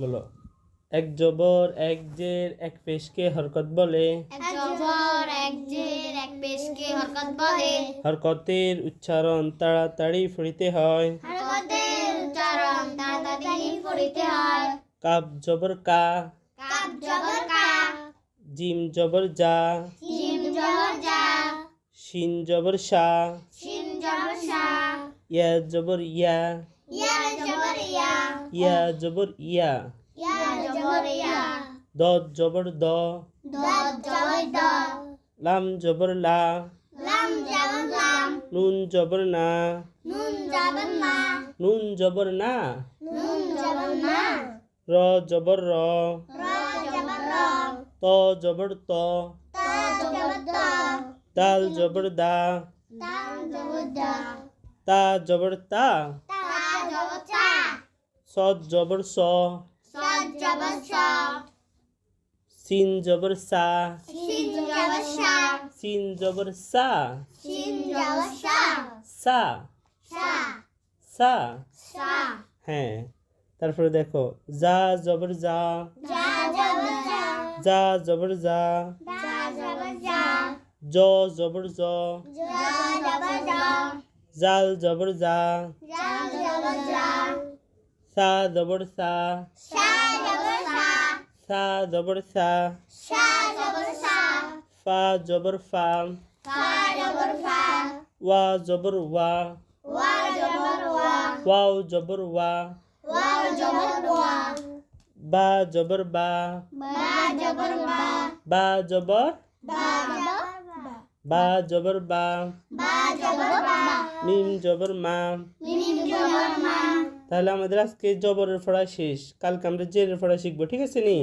বলো। এক জবর এক জের এক পেশকে হরকত বলে। এক জবর এক জের এক পেশকে হরকত বলে। হরকতের উচ্চারণ তাড়াতাড়ি পড়িতে হয়। হরকতের উচ্চারণ তাড়াতাড়ি পড়িতে হয়। কাব জবর কা, কাফ জবর কা, জিম জবর জা, জিম জবর জা, শিন জবর শা, শিন জবর শা, ইয়া জবর ইয়া, ইয়া জবর ইয়া, ইয়া জবর ইয়া, ইয়া জবর ইয়া, দদ জবর দ, দদ জবর দ, লাম জবর লা, লাম জবর লাম, নুন জবর না, নুন জবর না, নুন জবর না, নুন জবর না, র জবর র, র জবর র, ত জবর ত, ত জবর ত, দাল জবর দা, দাল জবর দা, তা জবর তা, তা জবর তা, সদ জবর স, সাদ জবর স, সিন জবর সা, শিন জবর সা, সিন জবর সা, শিন জবর সা, সা, সা, সা। সা, হ্যাঁ, তারপরে দেখো জা জবর জা, জা জবর জা, জা জবর জা, জা জবর জা, জ জবর জ, জা জবর জা, জাল জবর জা, জা জবর জা, সা জবর সা, সা জবর সা, সা জবর সা, সা জবর সা, ফা জবর ফা, ফা জবর ফা, ওয়া জবর ওয়া, ওয়া জবর ওয়া, ওয়াও জবর ওয়া, ওয়া জবর ওয়া, বা জবর বা, বা জবর বা, বা জবর, বা জবর বা, বা জবর বা, বা জবর বা, মিম জবর মা। মিম জবর মা। তাহলে আমাদের আজকে জবরের পড়া শেষ, কালকে আমরা জেরের পড়া শিখবো, ঠিক আছে নি?